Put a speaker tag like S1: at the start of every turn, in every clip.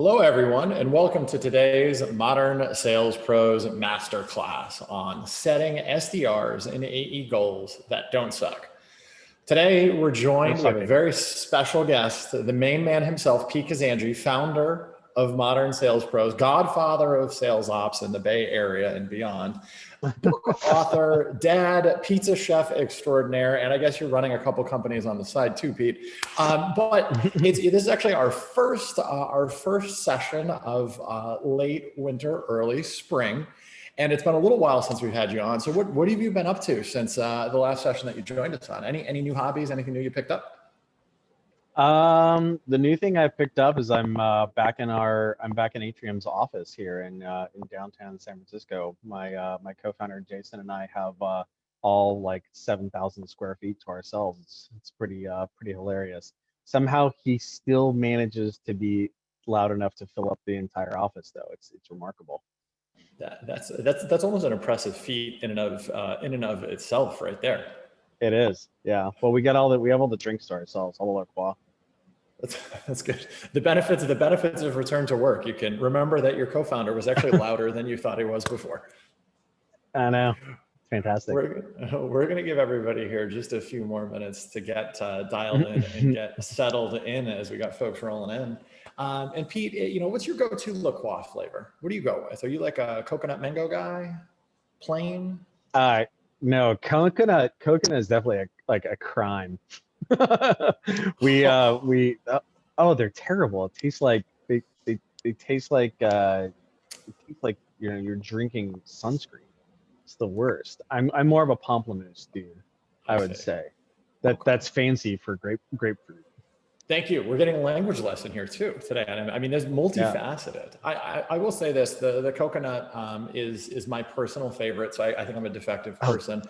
S1: Hello, everyone, and welcome to today's Modern Sales Pros Masterclass on setting SDRs and AE goals that don't suck. Today, we're joined with a very special guest, the main man himself, Pete Kazanjy, founder of Modern Sales Pros, godfather of sales ops in the Bay Area and beyond, book author, dad, pizza chef extraordinaire, and I guess you're running a couple companies on the side too, Pete. But this is actually our first session of late winter, early spring. And it's been a little while since we've had you on. So what have you been up to since the last session that you joined us on? Any new hobbies, anything new you picked up?
S2: The new thing I picked up is I'm back in Atrium's office here in downtown San Francisco. My co-founder Jason and I have all like 7,000 square feet to ourselves. It's pretty hilarious. Somehow he still manages to be loud enough to fill up the entire office, though. It's remarkable.
S1: That's almost an impressive feat in and of itself, right there.
S2: It is, yeah. Well, we have all the drinks to ourselves, all our qua.
S1: That's good. The benefits of return to work. You can remember that your co-founder was actually louder than you thought he was before.
S2: I know. Fantastic.
S1: We're going to give everybody here just a few more minutes to get dialed in and get settled in as we got folks rolling in. And Pete, what's your go-to La Croix flavor? What do you go with? Are you like a coconut mango guy? Plain?
S2: No, coconut is definitely a crime. They're terrible. It tastes like they taste like you're drinking sunscreen. It's the worst. I'm more of a pamplemousse dude, I would say. That's fancy for grapefruit.
S1: Thank you. We're getting a language lesson here too today. I mean, there's multifaceted. Yeah. I will say this: the coconut is my personal favorite. So I think I'm a defective person.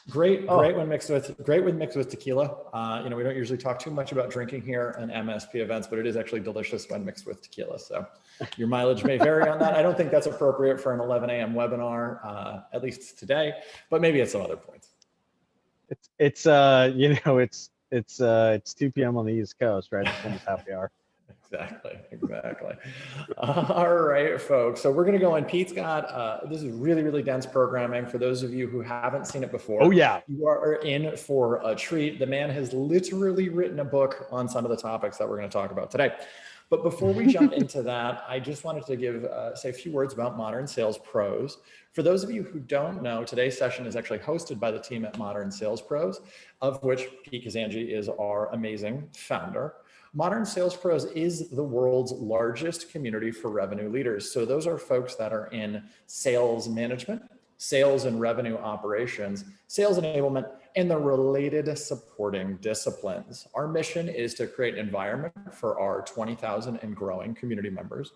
S1: Great when mixed with tequila. We don't usually talk too much about drinking here on MSP events, but it is actually delicious when mixed with tequila. So your mileage may vary on that. I don't think that's appropriate for an 11 a.m. webinar, at least today, but maybe at some other points.
S2: It's 2 p.m. on the East Coast, right? It's almost happy hour.
S1: Exactly. All right, folks. So we're going to go in. Pete's got, this is really, really dense programming. For those of you who haven't seen it before,
S2: oh yeah,
S1: you are in for a treat. The man has literally written a book on some of the topics that we're going to talk about today. But before we jump into that, I just wanted to say a few words about Modern Sales Pros. For those of you who don't know, today's session is actually hosted by the team at Modern Sales Pros, of which Pete Kazanjy is our amazing founder. Modern Sales Pros is the world's largest community for revenue leaders. So those are folks that are in sales management, sales and revenue operations, sales enablement, and the related supporting disciplines. Our mission is to create an environment for our 20,000 and growing community members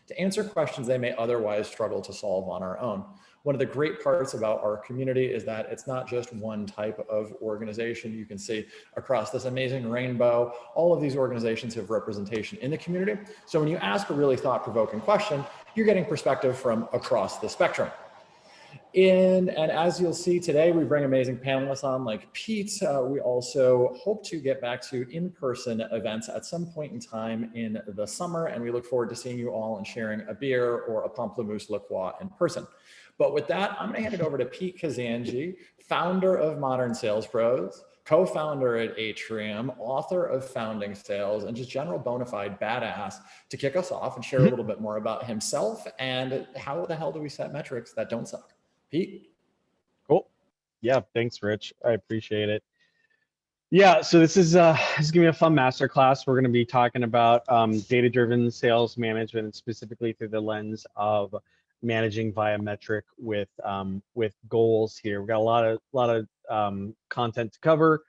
S1: to answer questions they may otherwise struggle to solve on our own. One of the great parts about our community is that it's not just one type of organization. You can see across this amazing rainbow, all of these organizations have representation in the community. So when you ask a really thought-provoking question, you're getting perspective from across the spectrum. And as you'll see today, we bring amazing panelists on like Pete. We also hope to get back to in-person events at some point in time in the summer. And we look forward to seeing you all and sharing a beer or a pamplemousse La Croix in person. But with that, I'm going to hand it over to Pete Kazanjy, founder of Modern Sales Pros, co-founder at Atrium, author of Founding Sales, and just general bona fide badass to kick us off and share a little bit more about himself and how the hell do we set metrics that don't suck. Pete?
S2: Cool. Yeah, thanks, Rich. I appreciate it. Yeah, so this is going to be a fun masterclass. We're going to be talking about data-driven sales management, specifically through the lens of managing via metric with goals here. We've got a lot of content to cover.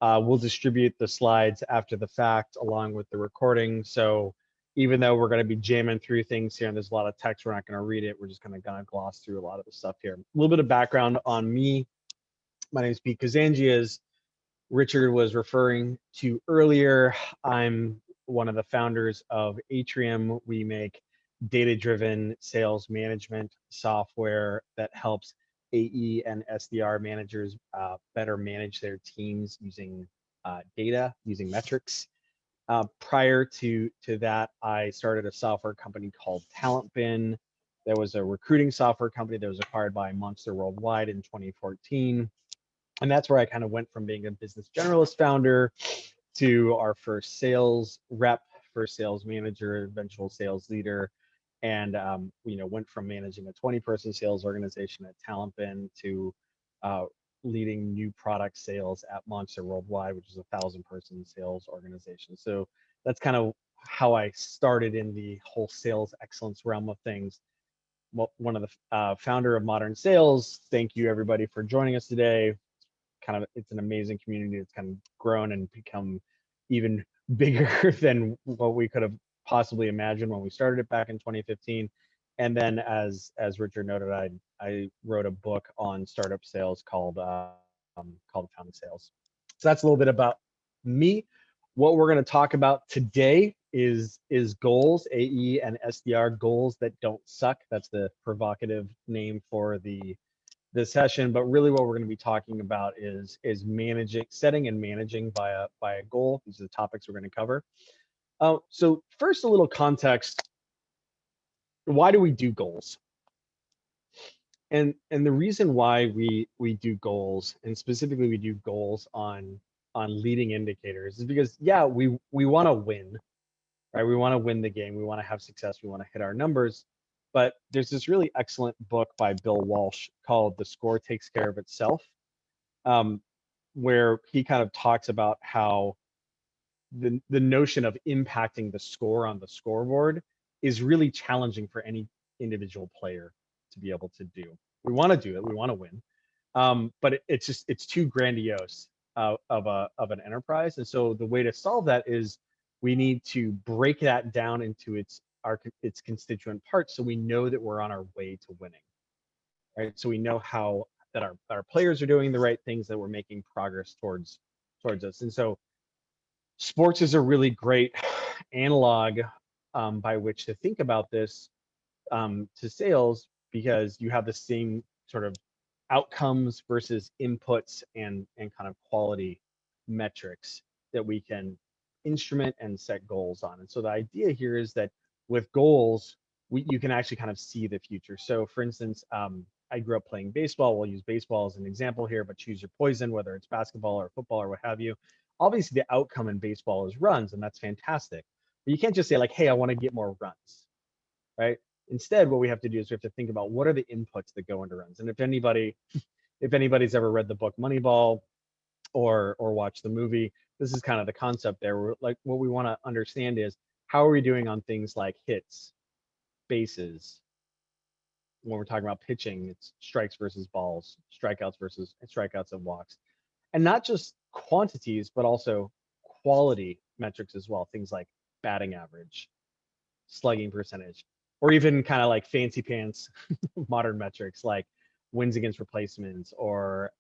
S2: We'll distribute the slides after the fact along with the recording. So even though we're going to be jamming through things here and there's a lot of text, we're not going to read it. We're just going to gloss through a lot of the stuff here. A little bit of background on me. My name is Pete Kazanjy, as Richard was referring to earlier. I'm one of the founders of Atrium. We make data-driven sales management software that helps AE and SDR managers better manage their teams using data, using metrics. Prior to that, I started a software company called TalentBin. There was a recruiting software company that was acquired by Monster Worldwide in 2014. And that's where I kind of went from being a business generalist founder to our first sales rep, first sales manager, eventual sales leader, and went from managing a 20-person sales organization at TalentBin to leading new product sales at Monster Worldwide, which is a 1,000-person sales organization. So that's kind of how I started in the whole sales excellence realm of things. One of the founder of Modern Sales. Thank you everybody for joining us today. It's an amazing community. It's kind of grown and become even bigger than what we could have possibly imagined when we started it back in 2015. And then as Richard noted, I wrote a book on startup sales called Founding Sales. So that's a little bit about me. What we're going to talk about today is goals, AE and SDR, goals that don't suck. That's the provocative name for this session, but really what we're going to be talking about is setting and managing by a goal. These are the topics we're going to cover. So first, a little context. Why do we do goals? And the reason why we do goals, and specifically we do goals on leading indicators, is because we want to win, right? We want to win the game. We want to have success. We want to hit our numbers. But there's this really excellent book by Bill Walsh called The Score Takes Care of Itself, where he kind of talks about how the notion of impacting the score on the scoreboard is really challenging for any individual player to be able to do. We want to do it. We want to win. But it's too grandiose of an enterprise. And so the way to solve that is we need to break that down into its constituent parts, so we know that we're on our way to winning, right? So we know that our players are doing the right things, that we're making progress towards us. And so sports is a really great analog by which to think about this to sales, because you have the same sort of outcomes versus inputs and kind of quality metrics that we can instrument and set goals on. And so the idea here is that with goals, you can actually kind of see the future. So for instance, I grew up playing baseball. We'll use baseball as an example here, but choose your poison, whether it's basketball or football or what have you. Obviously, the outcome in baseball is runs, and that's fantastic. But you can't just say like, hey, I want to get more runs, right? Instead, what we have to do is we have to think about what are the inputs that go into runs. And if anybody's ever read the book Moneyball or watched the movie, this is kind of the concept there. Like, what we want to understand is, how are we doing on things like hits, bases? When we're talking about pitching, it's strikes versus balls, strikeouts and walks. And not just quantities, but also quality metrics as well. Things like batting average, slugging percentage, or even kind of like fancy pants modern metrics like wins against replacements or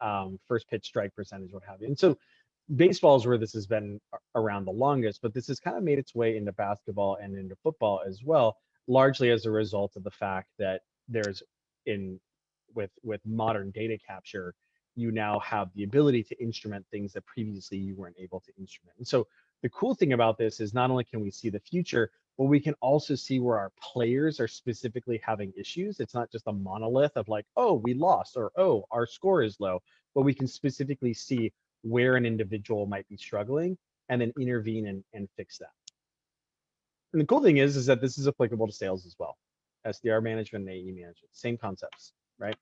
S2: first pitch strike percentage, what have you. And so baseball is where this has been around the longest, but this has kind of made its way into basketball and into football as well, largely as a result of the fact that with modern data capture, you now have the ability to instrument things that previously you weren't able to instrument. And so the cool thing about this is not only can we see the future, but we can also see where our players are specifically having issues. It's not just a monolith of like, oh, we lost, or oh, our score is low, but we can specifically see where an individual might be struggling and then intervene and fix that. And the cool thing is that this is applicable to sales as well. SDR management and AE management, same concepts, right?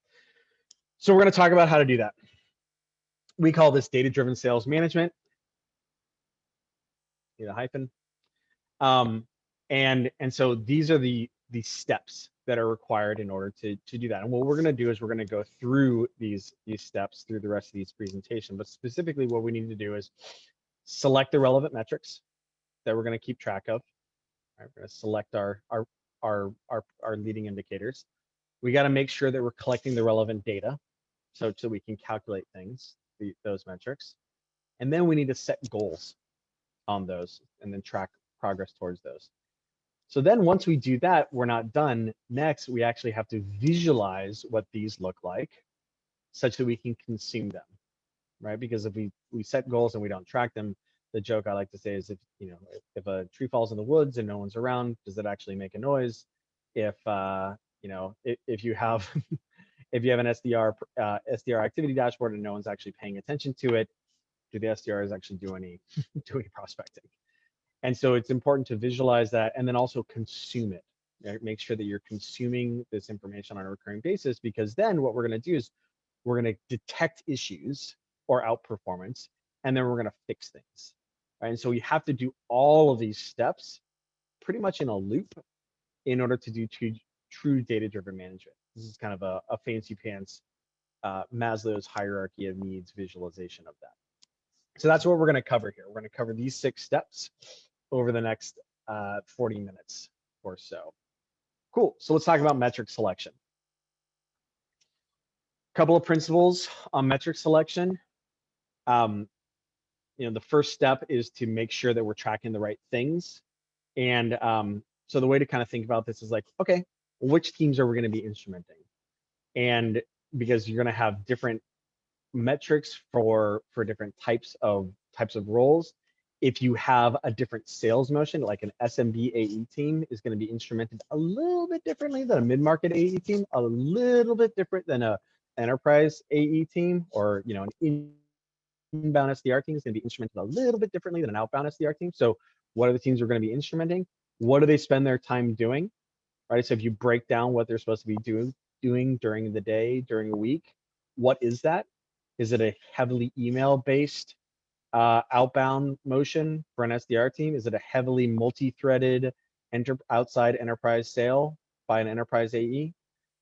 S2: So we're going to talk about how to do that. We call this data-driven sales management. Need a hyphen. And so these are the steps that are required in order to do that. And what we're going to do is we're going to go through these steps through the rest of these presentation. But specifically, what we need to do is select the relevant metrics that we're going to keep track of. Right, we're going to select our leading indicators. We got to make sure that we're collecting the relevant data so we can calculate things, those metrics. And then we need to set goals on those and then track progress towards those. So then once we do that, we're not done. Next, we actually have to visualize what these look like such that we can consume them, right? Because if we set goals and we don't track them, the joke I like to say is if a tree falls in the woods and no one's around, does it actually make a noise? If if you have if you have an SDR activity dashboard and no one's actually paying attention to it, do the SDRs actually do any do any prospecting? And so it's important to visualize that and then also consume it. Right? Make sure that you're consuming this information on a recurring basis, because then what we're going to do is we're going to detect issues or outperformance, and then we're going to fix things. Right? And so we have to do all of these steps pretty much in a loop in order to do true data-driven management. This is kind of a fancy pants Maslow's hierarchy of needs visualization of that. So that's what we're going to cover here. We're going to cover these 6 steps over the next 40 minutes or so. Cool. So let's talk about metric selection. Couple of principles on metric selection. The first step is to make sure that we're tracking the right things. And so the way to kind of think about this is like, okay, which teams are we going to be instrumenting? And because you're going to have different metrics for different types of roles. If you have a different sales motion, like an SMB AE team is going to be instrumented a little bit differently than a mid-market AE team, a little bit different than a enterprise AE team, or an inbound SDR team is going to be instrumented a little bit differently than an outbound SDR team. So what are the teams we're going to be instrumenting? What do they spend their time doing? Right. So if you break down what they're supposed to be doing during the day, during a week, what is that? Is it a heavily email-based outbound motion for an SDR team? Is it a heavily multi-threaded outside enterprise sale by an enterprise AE?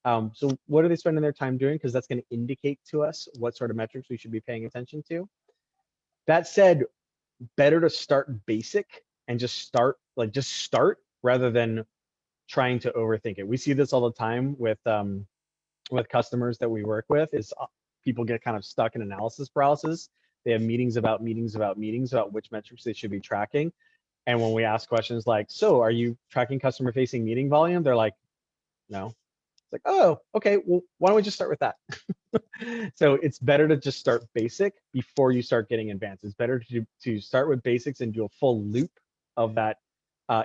S2: So what are they spending their time doing? Because that's going to indicate to us what sort of metrics we should be paying attention to. That said, better to start basic and just start rather than trying to overthink it. We see this all the time with customers that we work with. Is people get kind of stuck in analysis paralysis. They have meetings about which metrics they should be tracking. And when we ask questions like, so are you tracking customer facing meeting volume? They're like, no. It's like, oh, okay, well, why don't we just start with that? So it's better to just start basic before you start getting advanced. It's better to start with basics and do a full loop of that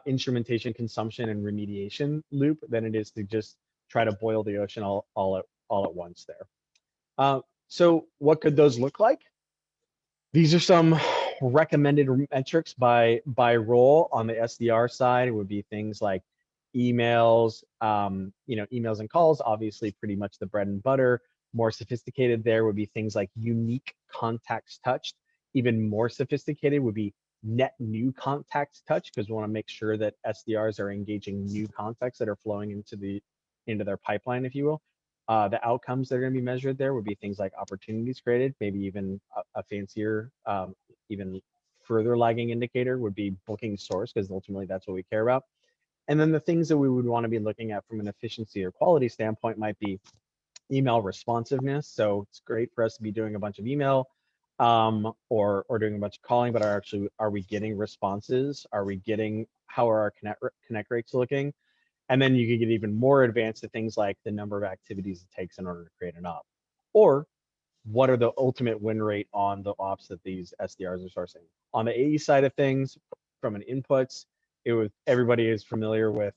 S2: instrumentation, consumption, and remediation loop than it is to just try to boil the ocean all at once there. So what could those look like? These are some recommended metrics by role. On the SDR side, it would be things like emails, emails and calls, obviously pretty much the bread and butter. More sophisticated there would be things like unique contacts touched. Even more sophisticated would be net new contacts touched, because we want to make sure that SDRs are engaging new contacts that are flowing into their pipeline, if you will. The outcomes that are going to be measured there would be things like opportunities created, maybe even a fancier, even further lagging indicator would be booking source, because ultimately that's what we care about. And then the things that we would want to be looking at from an efficiency or quality standpoint might be email responsiveness. So it's great for us to be doing a bunch of email or doing a bunch of calling, but are we getting responses? How are our connect rates looking? And then you can get even more advanced to things like the number of activities it takes in order to create an op, or what are the ultimate win rate on the ops that these SDRs are sourcing. On the AE side of things, from an inputs, everybody is familiar with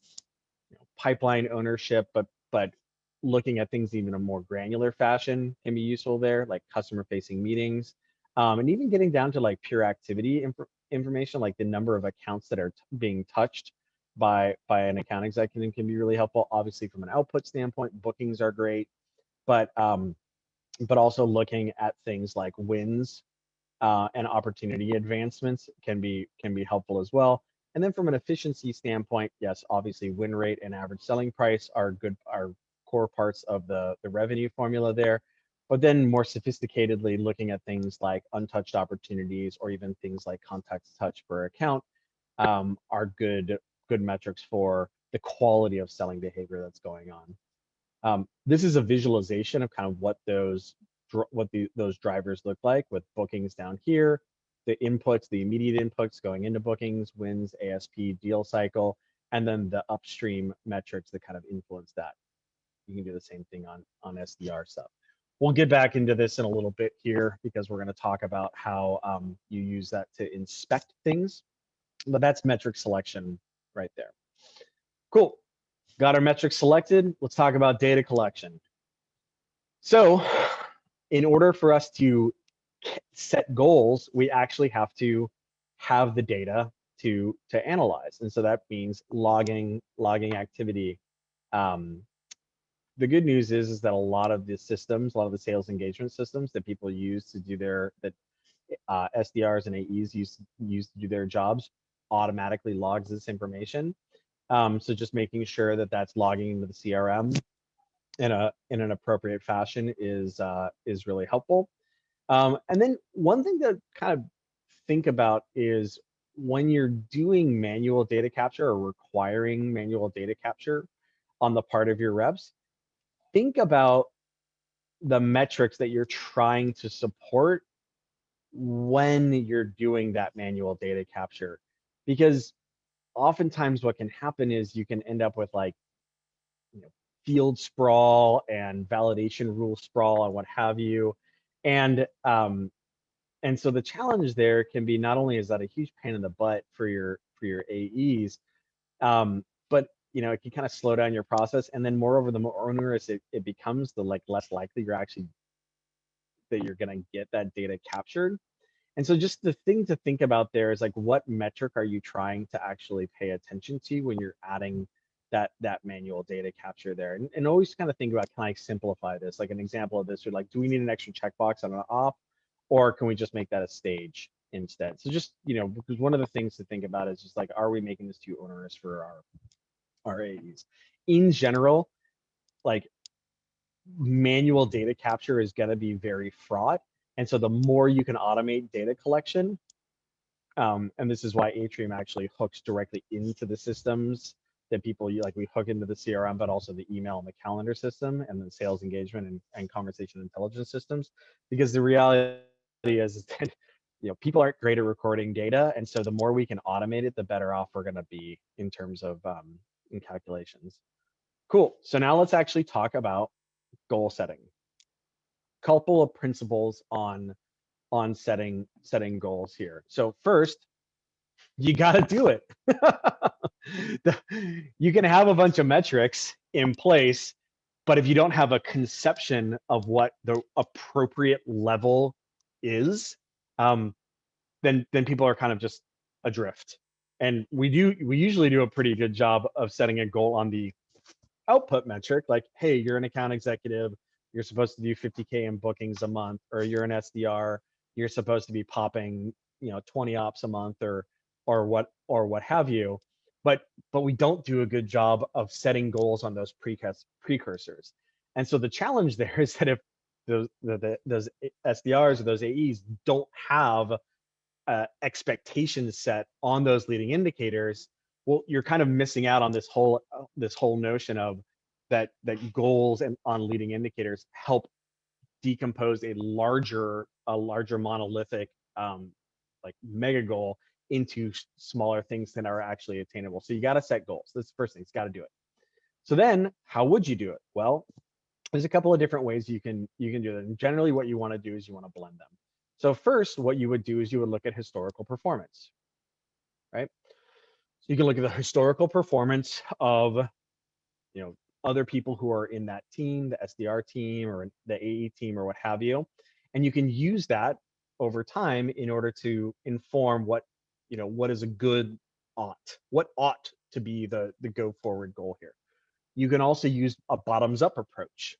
S2: pipeline ownership, but looking at things even in a more granular fashion can be useful there, like customer facing meetings, and even getting down to like pure activity information, like the number of accounts that are being touched by an account executive can be really helpful. Obviously, from an output standpoint, bookings are great, but also looking at things like wins and opportunity advancements can be helpful as well. And then from an efficiency standpoint, yes, obviously win rate and average selling price are core parts of the revenue formula there. But then more sophisticatedly looking at things like untouched opportunities, or even things like contacts touch per account, are good metrics for the quality of selling behavior that's going on. This is a visualization of kind of what those drivers look like, with bookings down here, the inputs, the immediate inputs going into bookings, wins, ASP, deal cycle, and then the upstream metrics that kind of influence that. You can do the same thing on SDR stuff. We'll get back into this in a little bit here because we're going to talk about how you use that to inspect things. But that's metric selection right there. Cool. Got our metrics selected. Let's talk about data collection. So in order for us to set goals, we actually have to have the data to analyze. And so that means logging activity. The good news is that a lot of the systems, a lot of the sales engagement systems that people use to do SDRs and AEs use to do their jobs automatically logs this information. So just making sure that that's logging into the CRM in an appropriate fashion is really helpful. And then one thing to kind of think about is when you're doing manual data capture or requiring manual data capture on the part of your reps, think about the metrics that you're trying to support when you're doing that manual data capture. Because oftentimes what can happen is you can end up with like, field sprawl and validation rule sprawl and what have you. And so the challenge there can be not only is that a huge pain in the butt for your AEs, but it can kind of slow down your process. And then moreover, the more onerous it becomes, the less likely you're going to get that data captured. And so just the thing to think about there is like, what metric are you trying to actually pay attention to when you're adding that manual data capture there? And always kind of think about, can I simplify this? Like an example of this would like, do we need an extra checkbox on an op, or can we just make that a stage instead? So just, because one of the things to think about is just like, are we making this too onerous for our AEs? In general, like manual data capture is going to be very fraught. And so the more you can automate data collection, and this is why Atrium actually hooks directly into the systems that people like, we hook into the CRM, but also the email and the calendar system and the sales engagement and conversation intelligence systems. Because the reality is that people aren't great at recording data. And so the more we can automate it, the better off we're going to be in terms of in calculations. Cool. So now let's actually talk about goal setting. Couple of principles on setting goals here. So first, you got to do it. You can have a bunch of metrics in place, but if you don't have a conception of what the appropriate level is, then people are kind of just adrift. And we usually do a pretty good job of setting a goal on the output metric, like, hey, you're an account executive, you're supposed to do 50K in bookings a month, or you're an SDR, you're supposed to be popping 20 ops a month, or what have you. But we don't do a good job of setting goals on those precursors. And so the challenge there is that if those SDRs or those AEs don't have expectations set on those leading indicators, well, you're kind of missing out on this whole notion of that goals and on leading indicators help decompose a larger monolithic like mega goal into smaller things that are actually attainable. So you got to set goals. That's the first thing. It's got to do it. So then how would you do it? Well, there's a couple of different ways you can do it. And generally what you want to do is you want to blend them. So first, what you would do is you would look at historical performance, right? So you can look at the historical performance of, other people who are in that team, the SDR team or the AE team or what have you. And you can use that over time in order to inform what is a good what ought to be the go forward goal here. You can also use a bottoms up approach.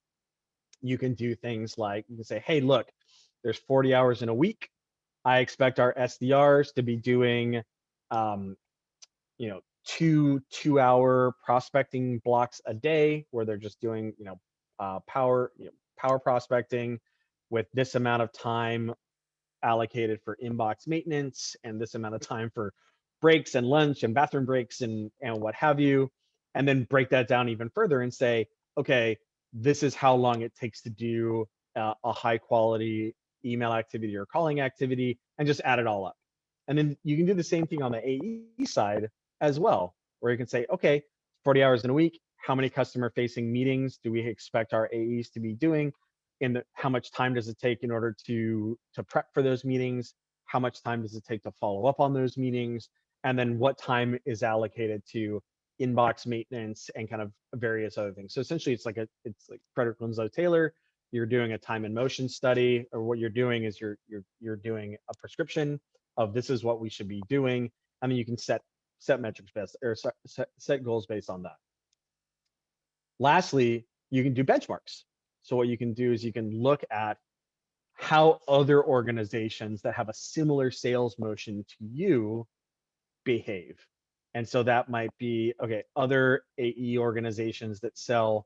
S2: You can do things like, you can say, hey, look, there's 40 hours in a week. I expect our SDRs to be doing, 2-hour prospecting blocks a day where they're just doing, power prospecting with this amount of time allocated for inbox maintenance and this amount of time for breaks and lunch and bathroom breaks and what have you. And then break that down even further and say, okay, this is how long it takes to do a high quality email activity or calling activity, and just add it all up. And then you can do the same thing on the AE side as well, where you can say, okay, 40 hours in a week, how many customer facing meetings do we expect our AEs to be doing? how much time does it take in order to prep for those meetings? How much time does it take to follow up on those meetings? And then what time is allocated to inbox maintenance and kind of various other things. So essentially it's like Frederick Winslow Taylor, you're doing a time and motion study, or what you're doing is you're doing a prescription of this is what we should be doing. And then you can set metrics based, or set goals based on that. Lastly, you can do benchmarks. So what you can do is you can look at how other organizations that have a similar sales motion to you behave. And so that might be, okay, other AE organizations that sell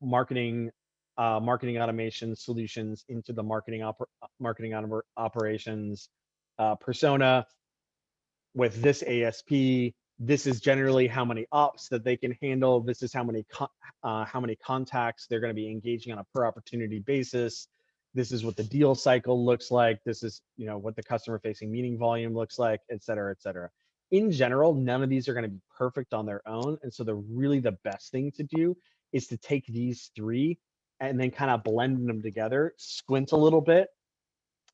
S2: marketing automation solutions into the marketing operations persona with this ASP. This is generally how many ops that they can handle. This is how many contacts they're going to be engaging on a per opportunity basis. This is what the deal cycle looks like. This is, what the customer facing meeting volume looks like, et cetera, et cetera. In general, none of these are going to be perfect on their own. And so the best thing to do is to take these three and then kind of blend them together, squint a little bit,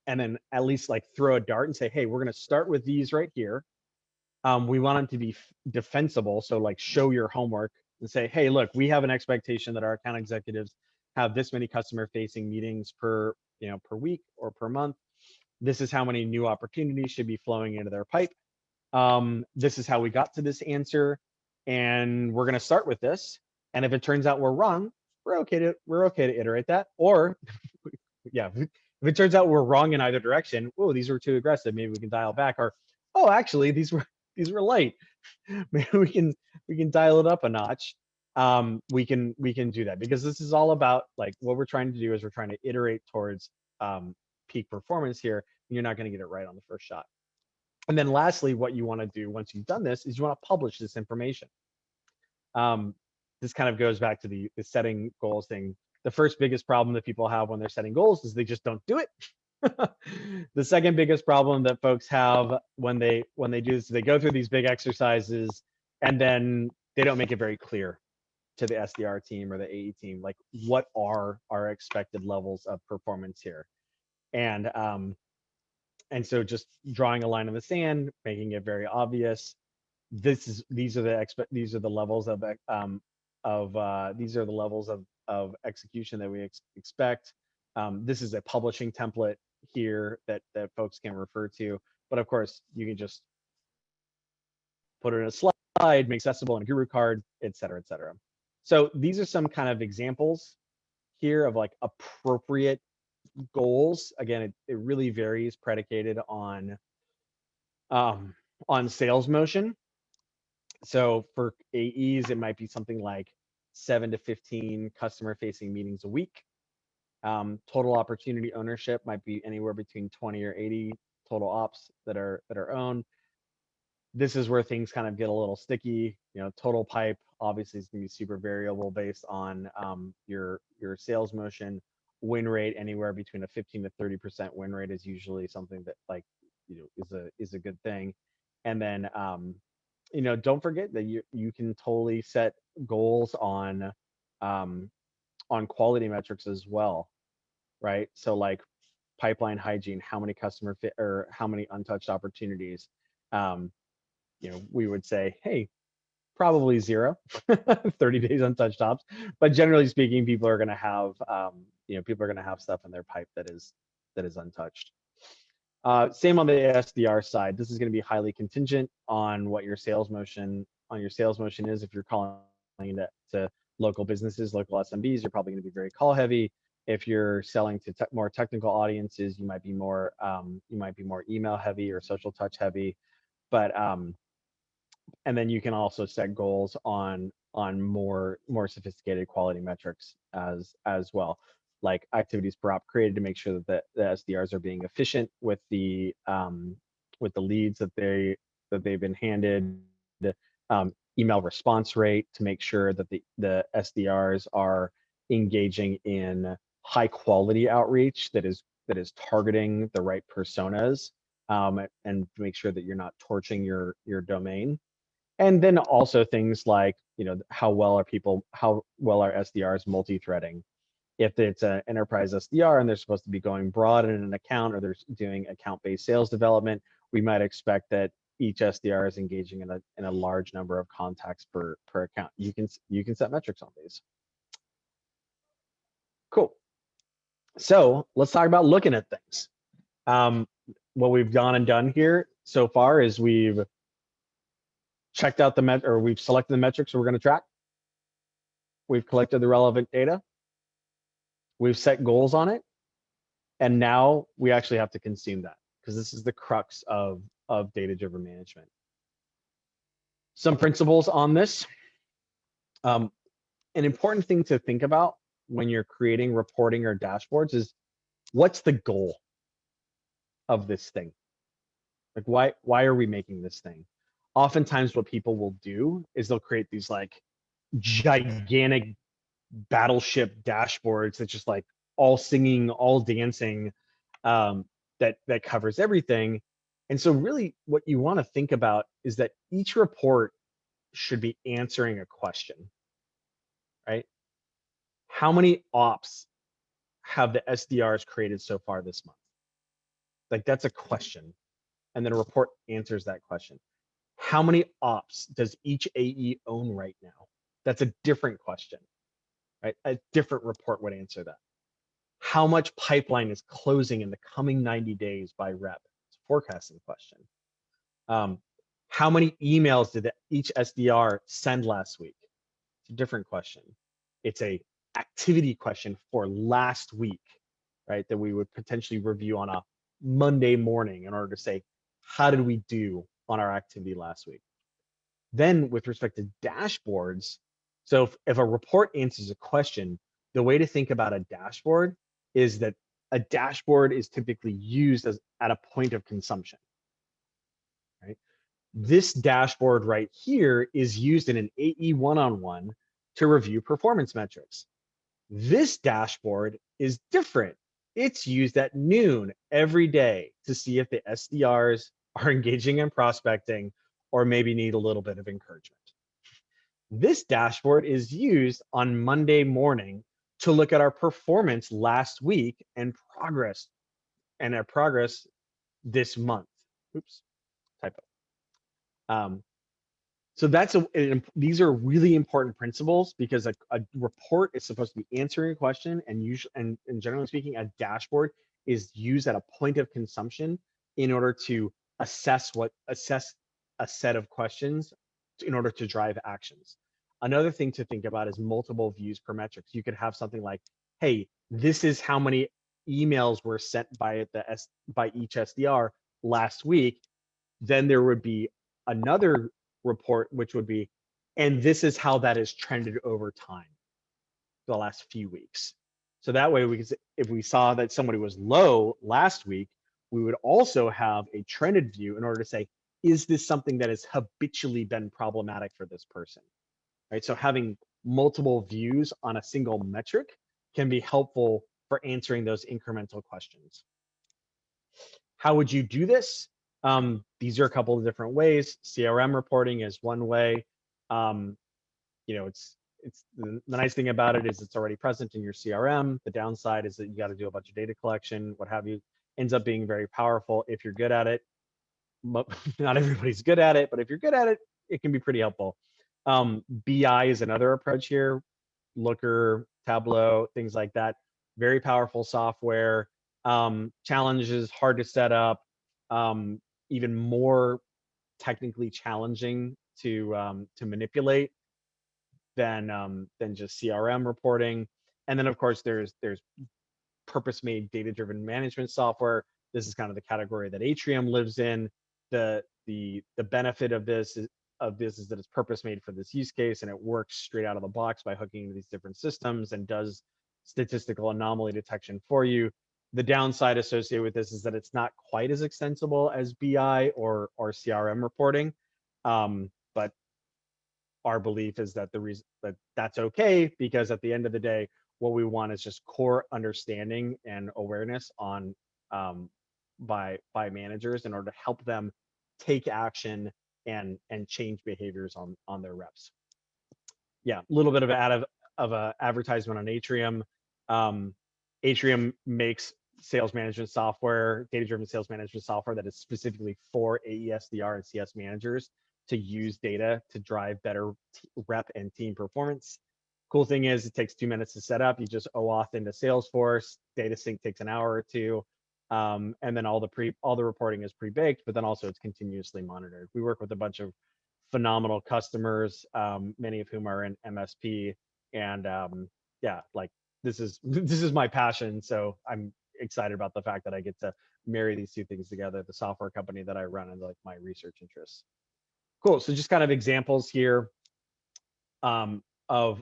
S2: and then at least like throw a dart and say, hey, we're going to start with these right here. We want them to be defensible. So like show your homework and say, hey, look, we have an expectation that our account executives have this many customer facing meetings per week or per month. This is how many new opportunities should be flowing into their pipe. This is how we got to this answer. And we're going to start with this. And if it turns out we're wrong, we're okay to iterate that. Or yeah, if it turns out we're wrong in either direction, oh, these were too aggressive, maybe we can dial back. Or, oh, actually, these were light. Maybe we can dial it up a notch. We can do that, because this is all about, like, what we're trying to do is we're trying to iterate towards peak performance here, and you're not going to get it right on the first shot. And then lastly, what you want to do once you've done this is you want to publish this information. This kind of goes back to the setting goals thing. The first biggest problem that people have when they're setting goals is they just don't do it. The second biggest problem that folks have when they do this, they go through these big exercises and then they don't make it very clear to the SDR team or the AE team, like, what are our expected levels of performance here? And so just drawing a line in the sand, making it very obvious. These are the levels of execution that we expect. This is a publishing template here that folks can refer to, but of course you can just put it in a slide, make accessible in a Guru card, et cetera, et cetera. So these are some kind of examples here of like appropriate goals. Again, it really varies, predicated on sales motion. So for AEs, it might be something like 7 to 15 customer facing meetings a week. Total opportunity ownership might be anywhere between 20 or 80 total ops that are owned. This is where things kind of get a little sticky. Total pipe obviously is going to be super variable based on your sales motion. Win rate anywhere between a 15 to 30% win rate is usually something that, like, is a good thing. And then don't forget that you can totally set goals on quality metrics as well, right? So like pipeline hygiene, how many or how many untouched opportunities. We would say, hey, probably 0, 30 days untouched ops. But generally speaking, people are going to have stuff in their pipe that is untouched. Same on the SDR side. This is going to be highly contingent on what your sales motion is. If you're calling to local businesses, local SMBs, you're probably going to be very call heavy. If you're selling to more technical audiences, you might be more email heavy or social touch heavy. But and then you can also set goals on more sophisticated quality metrics as well, like activities per op created, to make sure that the SDRs are being efficient with the leads that they've been handed. Email response rate, to make sure that the SDRs are engaging in high quality outreach that is targeting the right personas, and to make sure that you're not torching your domain. And then also things like, how well are SDRs multi-threading? If it's an enterprise SDR and they're supposed to be going broad in an account, or they're doing account-based sales development, we might expect that each SDR is engaging in a large number of contacts per account. You can set metrics on these. Cool. So let's talk about looking at things. What we've gone and done here so far is we've checked out we've selected the metrics we're going to track. We've collected the relevant data. We've set goals on it. And now we actually have to consume that, because this is the crux of data-driven management. Some principles on this. An important thing to think about when you're creating reporting or dashboards is, what's the goal of this thing? Like, why are we making this thing? Oftentimes what people will do is they'll create these like gigantic battleship dashboards that just like all singing, all dancing, that covers everything. And so really what you want to think about is that each report should be answering a question, right? How many ops have the SDRs created so far this month? Like, that's a question. And then a report answers that question. How many ops does each AE own right now? That's a different question, right? A different report would answer that. How much pipeline is closing in the coming 90 days by rep? It's a forecasting question. How many emails did each SDR send last week? It's a different question. It's a activity question for last week, right? That we would potentially review on a Monday morning in order to say, how did we do on our activity last week? Then with respect to dashboards, so if a report answers a question, the way to think about a dashboard is that a dashboard is typically used at a point of consumption, right? This dashboard right here is used in an AE one-on-one to review performance metrics. This dashboard is different. It's used at noon every day to see if the SDRs are engaging in prospecting or maybe need a little bit of encouragement. This dashboard is used on Monday morning to look at our performance last week and our progress this month. Oops, typo. So these are really important principles, because a report is supposed to be answering a question, and generally speaking, a dashboard is used at a point of consumption in order to assess a set of questions in order to drive actions. Another thing to think about is multiple views per metrics. You could have something like, hey, this is how many emails were sent by each SDR last week. Then there would be another report, which would be, and this is how that has trended over time the last few weeks. So that way, if we saw that somebody was low last week, we would also have a trended view in order to say, is this something that has habitually been problematic for this person, right? So having multiple views on a single metric can be helpful for answering those incremental questions. How would you do this? These are a couple of different ways. CRM reporting is one way. The nice thing about it is it's already present in your CRM. The downside is that you got to do a bunch of data collection, what have you. Ends up being very powerful if you're good at it. Not everybody's good at it, but if you're good at it, it can be pretty helpful. BI is another approach here. Looker, Tableau, things like that. Very powerful software. Challenges, hard to set up. Even more technically challenging to manipulate than just CRM reporting. And then of course there's purpose-made data-driven management software. This is kind of the category that Atrium lives in. The benefit of this is that it's purpose-made for this use case, and it works straight out of the box by hooking into these different systems and does statistical anomaly detection for you. The downside associated with this is that it's not quite as extensible as BI or CRM reporting, but our belief is that the reason that's okay, because at the end of the day, what we want is just core understanding and awareness on by managers in order to help them take action and change behaviors on their reps. Yeah, a little bit of a advertisement on Atrium. Atrium makes sales management software, data-driven sales management software that is specifically for AE SDR and CS managers to use data to drive better rep and team performance. Cool thing is it takes 2 minutes to set up. You just OAuth into Salesforce. Data sync takes an hour or two. And then all the reporting is pre-baked, but then also it's continuously monitored. We work with a bunch of phenomenal customers, many of whom are in MSP, and yeah, like this is my passion. So I'm excited about the fact that I get to marry these two things together: the software company that I run and like my research interests. Cool. So just kind of examples here of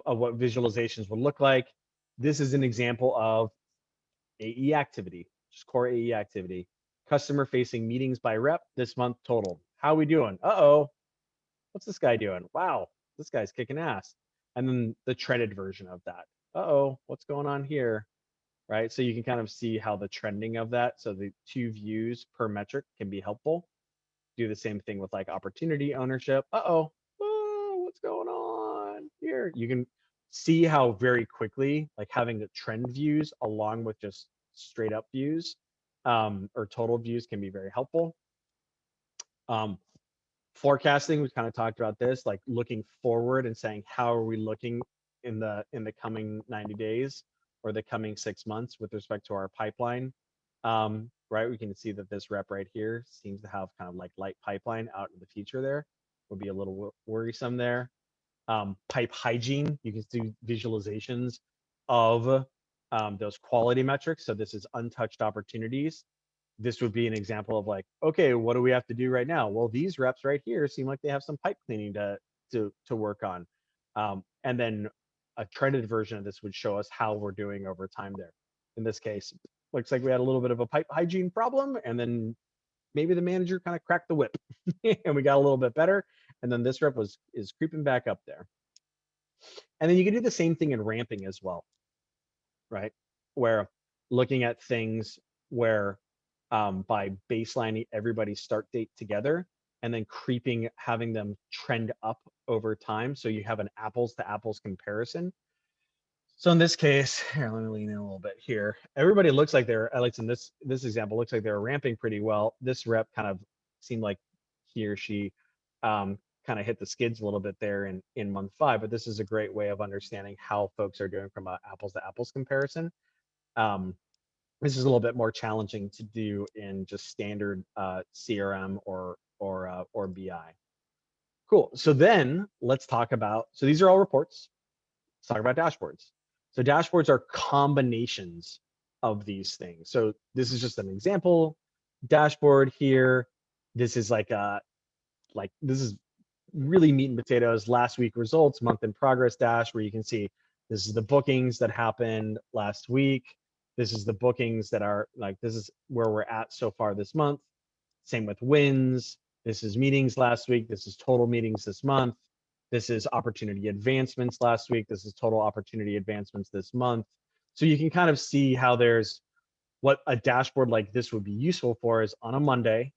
S2: what visualizations would look like. This is an example of AE activity, just core AE activity. Customer facing meetings by rep this month total. How are we doing? Uh-oh. What's this guy doing? Wow, this guy's kicking ass. And then the trended version of that. Uh-oh, what's going on here? Right? So you can kind of see how the trending of that. So the 2 views per metric can be helpful. Do the same thing with like opportunity ownership. Uh-oh, what's going on here? You can see how very quickly like having the trend views along with just straight up views or total views can be very helpful. Forecasting, we kind of talked about this, like looking forward and saying, how are we looking in the coming 90 days or the coming 6 months with respect to our pipeline? Right, we can see that this rep right here seems to have kind of like light pipeline out in the future. There would be a little worrisome there. Pipe hygiene, you can do visualizations of those quality metrics. So this is untouched opportunities. This would be an example of like, okay, what do we have to do right now? Well, these reps right here seem like they have some pipe cleaning to work on. And then a trended version of this would show us how we're doing over time there. In this case, looks like we had a little bit of a pipe hygiene problem, and then maybe the manager kind of cracked the whip and we got a little bit better. And then this rep is creeping back up there. And then you can do the same thing in ramping as well, right? Where looking at things where by baselining everybody's start date together and then having them trend up over time. So you have an apples to apples comparison. So in this case, here, let me lean in a little bit here. Everybody looks like they're, at least in this example, looks like they're ramping pretty well. This rep kind of seemed like he or she kind of hit the skids a little bit there in month 5, but this is a great way of understanding how folks are doing from an apples to apples comparison. This is a little bit more challenging to do in just standard CRM or BI. Cool. So then let's talk about, so these are all reports. Let's talk about dashboards. So dashboards are combinations of these things. So this is just an example dashboard here. This is this is really meat and potatoes, last week results, month in progress dash, where you can see this is the bookings that happened last week. This is the bookings that are like, this is where we're at so far this month. Same with wins. This is meetings last week. This is total meetings this month. This is opportunity advancements last week. This is total opportunity advancements this month. So you can kind of see how there's what a dashboard like this would be useful for is on a Monday,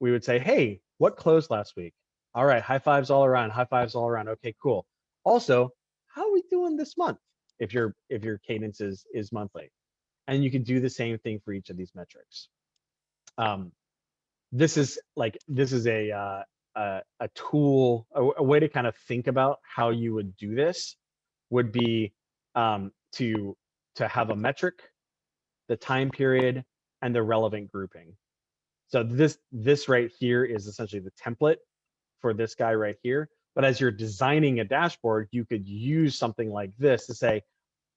S2: we would say, hey, what closed last week? All right, high fives all around, high fives all around. Okay, cool. Also, how are we doing this month if your cadence is monthly? And you can do the same thing for each of these metrics. This is a tool, a way to kind of think about how you would do this would be to have a metric, the time period, and the relevant grouping. So this right here is essentially the template for this guy right here. But as you're designing a dashboard, you could use something like this to say,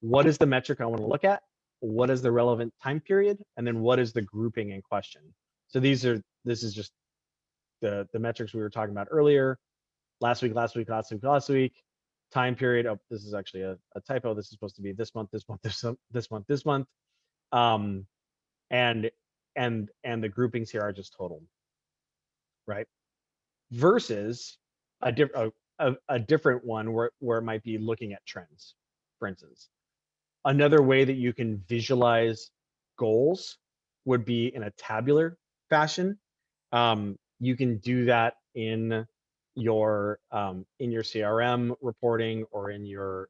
S2: what is the metric I want to look at? What is the relevant time period? And then what is the grouping in question? So this is just the metrics we were talking about earlier. Last week, time period. Oh, this is actually a typo. This is supposed to be this month. And the groupings here are just total, right? Versus a different one where it might be looking at trends, for instance. Another way that you can visualize goals would be in a tabular fashion. You can do that in your CRM reporting or in your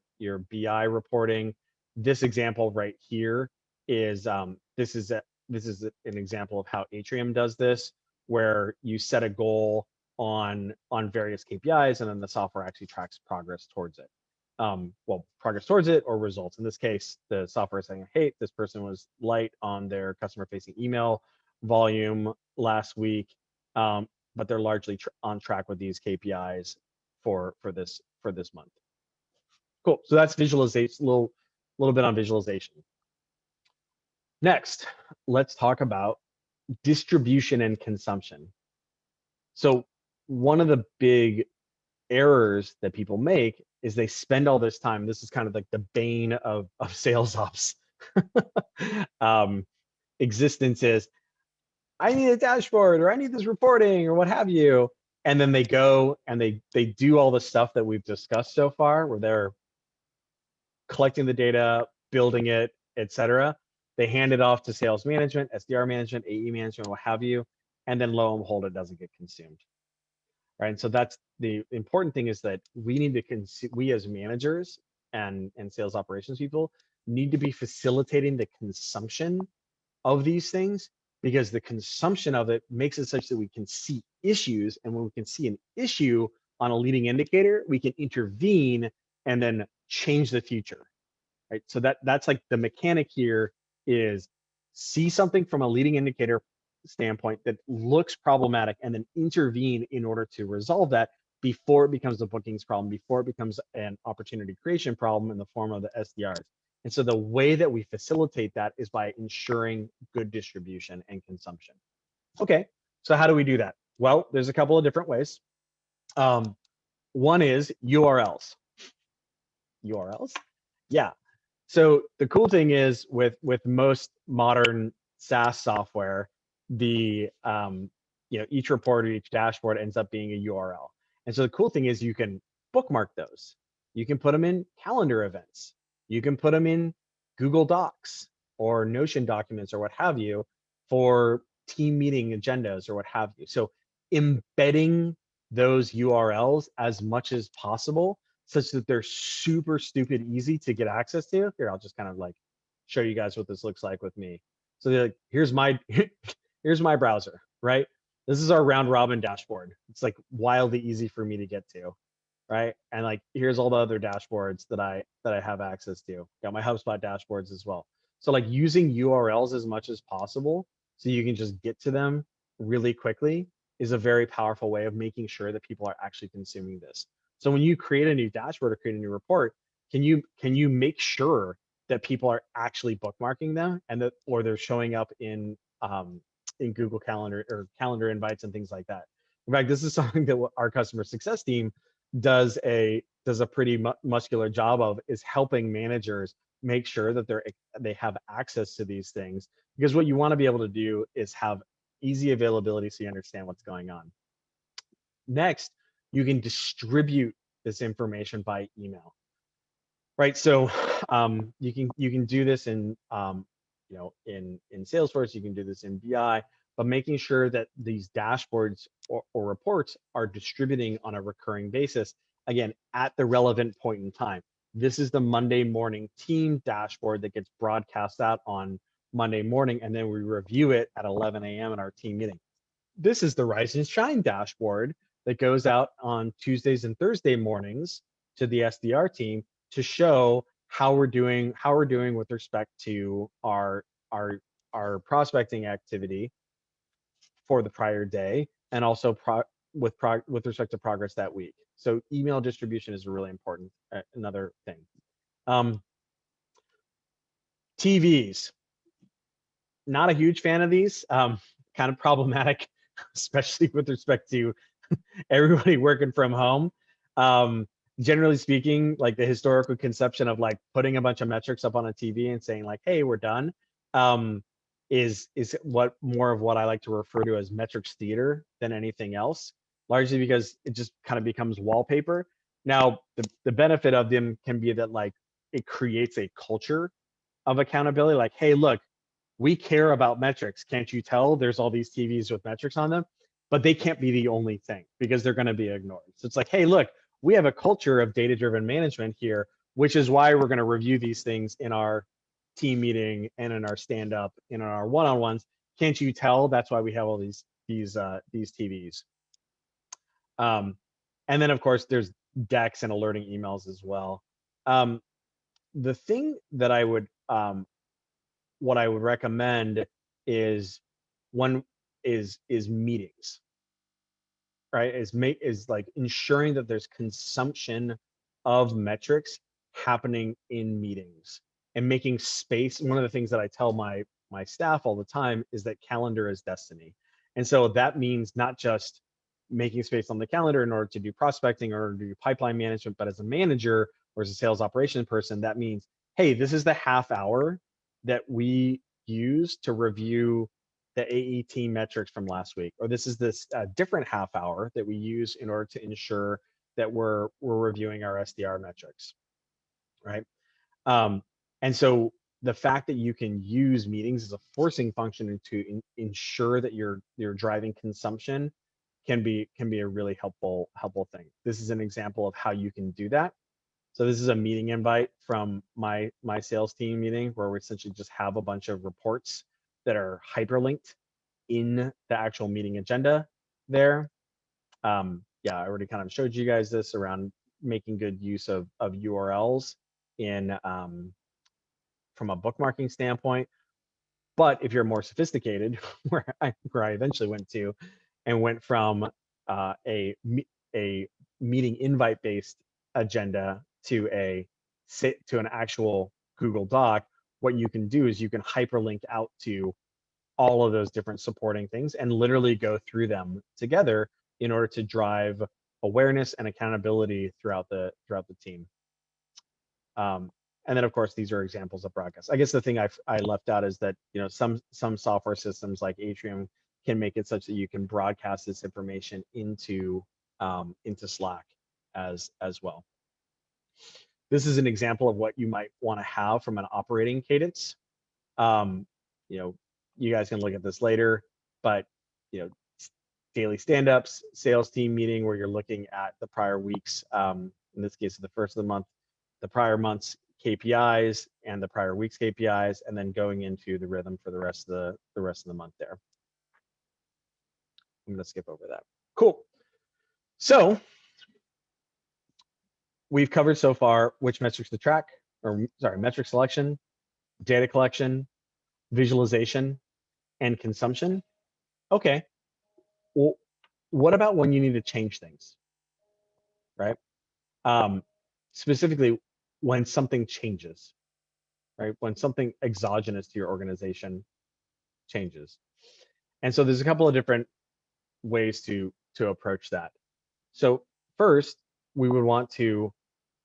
S2: BI reporting. this example right here is this is an example of how Atrium does this, where you set a goal on various KPIs, and then the software actually tracks progress towards it. Well, progress towards it or results. In this case, the software is saying, hey, this person was light on their customer-facing email volume last week, but they're largely on track with these KPIs for this month. Cool. So that's visualization. Little bit on visualization. Next, let's talk about distribution and consumption. So one of the big errors that people make is they spend all this time. This is kind of like the bane of sales ops existence is, I need a dashboard, or I need this reporting, or what have you. And then they go and they do all the stuff that we've discussed so far, where they're collecting the data, building it, etc. They hand it off to sales management, SDR management, AE management, what have you, and then lo and behold, it doesn't get consumed. Right. And so that's the important thing, is that we need to we as managers and sales operations people need to be facilitating the consumption of these things, because the consumption of it makes it such that we can see issues. And when we can see an issue on a leading indicator, we can intervene and then change the future. Right. So that's like the mechanic here is see something from a leading indicator standpoint that looks problematic, and then intervene in order to resolve that before it becomes a bookings problem, before it becomes an opportunity creation problem in the form of the SDRs. And so the way that we facilitate that is by ensuring good distribution and consumption. Okay, so how do we do that? Well, there's a couple of different ways. One is URLs. URLs? Yeah. So the cool thing is with most modern SaaS software, the each report or each dashboard ends up being a URL. And so the cool thing is you can bookmark those. You can put them in calendar events. You can put them in Google Docs or Notion documents or what have you for team meeting agendas or what have you. So embedding those URLs as much as possible, such that they're super stupid easy to get access to. Here, I'll just kind of like show you guys what this looks like with me. So like, here's my browser, right? This is our round robin dashboard. It's like wildly easy for me to get to, right? And like, here's all the other dashboards that I have access to. Got my HubSpot dashboards as well. So like using URLs as much as possible so you can just get to them really quickly is a very powerful way of making sure that people are actually consuming this. So when you create a new dashboard or create a new report, can you make sure that people are actually bookmarking them, and that, or they're showing up in Google Calendar or calendar invites and things like that. In fact, this is something that our customer success team does a pretty muscular job of, is helping managers make sure that they have access to these things, because what you want to be able to do is have easy availability so you understand what's going on. Next, you can distribute this information by email, right? So you can do this in in Salesforce, you can do this in BI, but making sure that these dashboards or reports are distributing on a recurring basis, again, at the relevant point in time. This is the Monday morning team dashboard that gets broadcast out on Monday morning, and then we review it at 11 a.m. in our team meeting. This is the Rise and Shine dashboard that goes out on Tuesdays and Thursday mornings to the SDR team to show how we're doing with respect to our prospecting activity for the prior day, and also with respect to progress that week. So email distribution is really important. Another thing. TVs. Not a huge fan of these. Kind of problematic, especially with respect to everybody working from home. Generally speaking, like the historical conception of like putting a bunch of metrics up on a TV and saying like, hey, we're done, is what more of what I like to refer to as metrics theater than anything else, largely because it just kind of becomes wallpaper. Now, the benefit of them can be that like it creates a culture of accountability. Like, hey, look, we care about metrics. Can't you tell there's all these TVs with metrics on them? But they can't be the only thing, because they're going to be ignored. So it's like, hey, look, we have a culture of data-driven management here. which is why we're going to review these things in our team meeting and in our stand-up and in our one-on-ones. Can't you tell? That's why we have all these TVs. And then of course there's decks and alerting emails as well. The thing that I would what I would recommend is meetings, right? Is like ensuring that there's consumption of metrics happening in meetings and making space. One of the things that I tell my staff all the time is that calendar is destiny. And so that means not just making space on the calendar in order to do prospecting or do pipeline management, but as a manager or as a sales operation person, that means, hey, this is the half hour that we use to review the AE team metrics from last week, or this is this different half hour that we use in order to ensure that we're reviewing our SDR metrics, right? And so the fact that you can use meetings as a forcing function to ensure that you're driving consumption can be a really helpful thing. This is an example of how you can do that. So this is a meeting invite from my sales team meeting where we essentially just have a bunch of reports that are hyperlinked in the actual meeting agenda there. Yeah, I already kind of showed you guys this around making good use of URLs in from a bookmarking standpoint. But if you're more sophisticated, where I eventually went to, and went from a meeting invite based agenda to an actual Google Doc, what you can do is you can hyperlink out to all of those different supporting things and literally go through them together in order to drive awareness and accountability throughout the team. And then of course these are examples of broadcasts. I guess the thing I left out is that some software systems like Atrium can make it such that you can broadcast this information into Slack as well. This is an example of what you might want to have from an operating cadence. You guys can look at this later, but daily stand-ups, sales team meeting where you're looking at the prior weeks, in this case the first of the month, the prior month's KPIs and the prior week's KPIs, and then going into the rhythm for the rest of the month there. I'm going to skip over that. Cool. So we've covered so far which metrics to track, or sorry, metric selection, data collection, visualization, and consumption. Okay. Well, what about when you need to change things, right? Specifically, when something changes, right? When something exogenous to your organization changes. And so there's a couple of different ways to approach that. So first, we would want to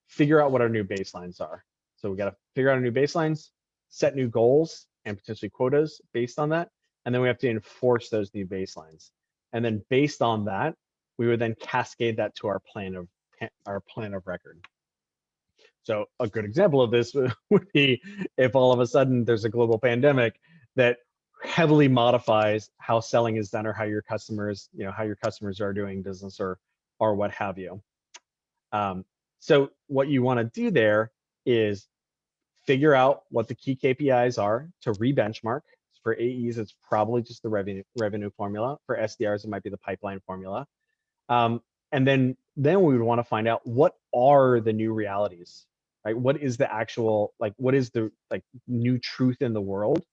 S2: figure out what our new baselines are. So we got to figure out our new baselines, set new goals and potentially quotas based on that. And then we have to enforce those new baselines. And then based on that, we would then cascade that to our plan of record. So a good example of this would be if all of a sudden there's a global pandemic that heavily modifies how selling is done or how your customers, are doing business or what have you. So what you want to do there is figure out what the key KPIs are to re-benchmark. For AEs, it's probably just the revenue formula. For SDRs, it might be the pipeline formula. And then we would want to find out what are the new realities, right? What is the actual, what is the new truth in the world?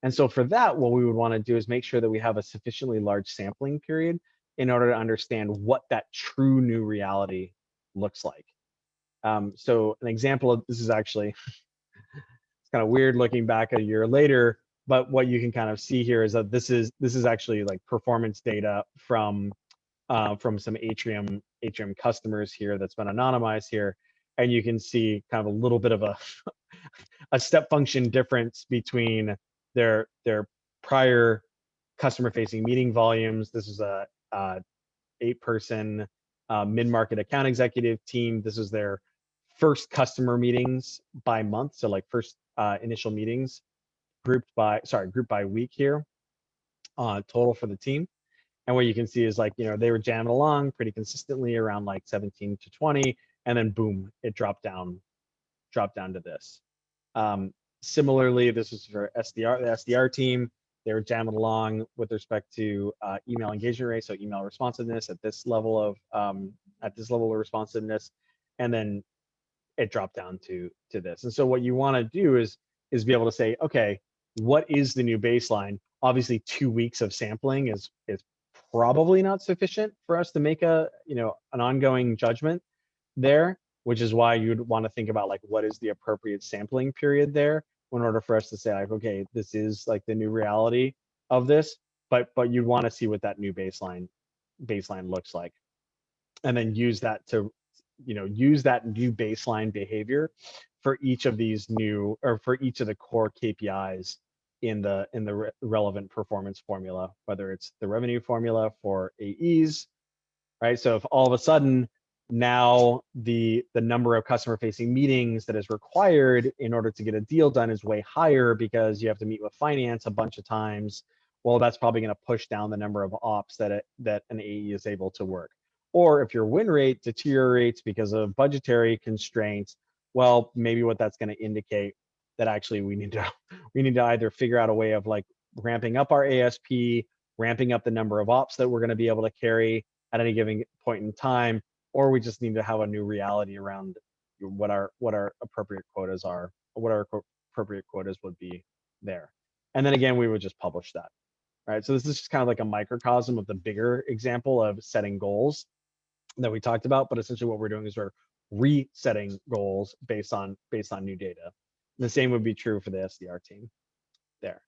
S2: And so for that, what we would want to do is make sure that we have a sufficiently large sampling period in order to understand what that true new reality looks like. So an example of this is actually, it's kind of weird looking back a year later, but what you can kind of see here is that this is actually like performance data from some Atrium customers here that's been anonymized here, and you can see kind of a little bit of a step function difference between their prior customer-facing meeting volumes. This is a 8-person mid-market account executive team. This is their first customer meetings by month, so like first initial meetings grouped by week here, total for the team. And what you can see is they were jamming along pretty consistently around 17 to 20, and then boom, it dropped down drop down to this. Similarly, this is for SDR, the SDR team. They were jamming along with respect to email engagement rate, so email responsiveness at this level of responsiveness, and then it dropped down to this. And so what you want to do is be able to say, okay, what is the new baseline? Obviously, 2 weeks of sampling is probably not sufficient for us to make an ongoing judgment there, which is why you'd want to think about like what is the appropriate sampling period there in order for us to say like, okay, this is like the new reality of this, but you'd want to see what that new baseline looks like, and then use that to use that new baseline behavior for each of these new, or for each of the core KPIs in the relevant performance formula, whether it's the revenue formula for AEs, right? So if all of a sudden now the number of customer facing meetings that is required in order to get a deal done is way higher because you have to meet with finance a bunch of times, well, that's probably going to push down the number of ops that an AE is able to work. Or if your win rate deteriorates because of budgetary constraints, well, maybe what that's going to indicate that actually we need to either figure out a way of like ramping up our ASP, ramping up the number of ops that we're going to be able to carry at any given point in time, or we just need to have a new reality around what our appropriate quotas are, or what our appropriate quotas would be there. And then again, we would just publish that, right? So this is just kind of like a microcosm of the bigger example of setting goals that we talked about, but essentially what we're doing is we're resetting goals based on new data. And the same would be true for the SDR team there.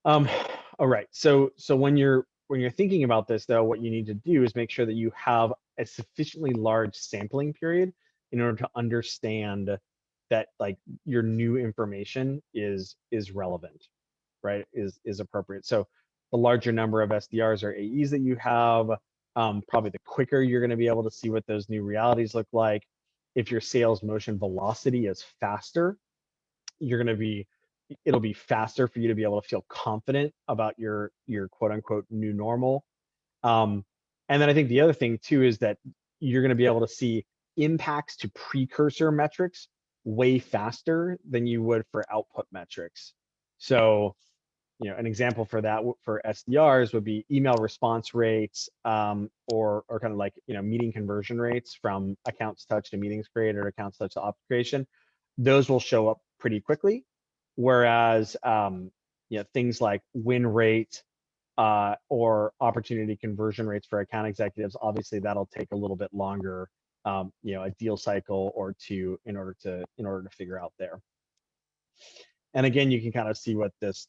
S2: All right, so when you're thinking about this though, what you need to do is make sure that you have a sufficiently large sampling period in order to understand that like your new information is relevant, right? Is appropriate. So the larger number of SDRs or AEs that you have, probably the quicker you're going to be able to see what those new realities look like. If your sales motion velocity is faster, it'll be faster for you to be able to feel confident about your quote unquote new normal. And then I think the other thing too is that you're going to be able to see impacts to precursor metrics way faster than you would for output metrics. So, an example for that for SDRs would be email response rates, or kind of like, meeting conversion rates from accounts touched to meetings created, or accounts touched to op creation. Those will show up pretty quickly. Whereas, things like win rate, or opportunity conversion rates for account executives, obviously that'll take a little bit longer, a deal cycle or two in order to figure out there. And again, you can kind of see what this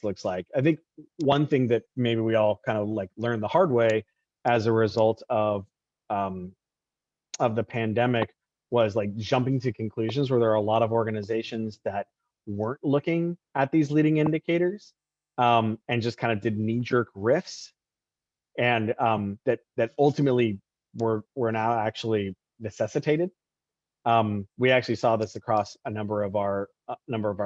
S2: looks like. I think one thing that maybe we all kind of like learned the hard way as a result of the pandemic was like jumping to conclusions where there are a lot of organizations that weren't looking at these leading indicators, and just kind of did knee-jerk riffs, and that ultimately were now actually necessitated. We actually saw this across a number of our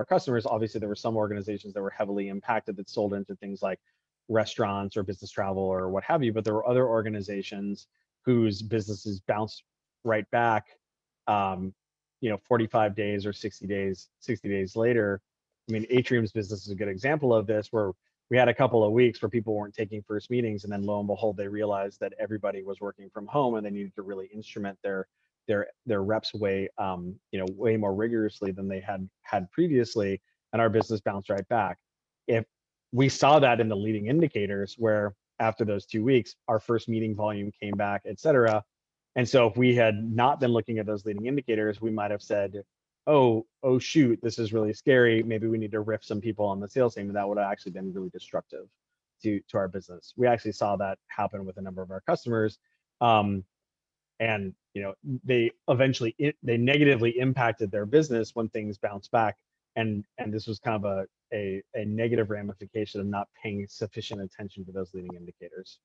S2: customers. Obviously, there were some organizations that were heavily impacted that sold into things like restaurants or business travel or what have you, but there were other organizations whose businesses bounced right back, 45 days or 60 days later. I mean, Atrium's business is a good example of this, where we had a couple of weeks where people weren't taking first meetings, and then lo and behold, they realized that everybody was working from home and they needed to really instrument their reps way more rigorously than they had previously, and our business bounced right back. If we saw that in the leading indicators, where after those 2 weeks, our first meeting volume came back, et cetera. And so if we had not been looking at those leading indicators, we might have said, oh shoot, this is really scary. Maybe we need to riff some people on the sales team, and that would have actually been really destructive to our business. We actually saw that happen with a number of our customers. And they eventually they negatively impacted their business when things bounced back, and this was kind of a negative ramification of not paying sufficient attention to those leading indicators.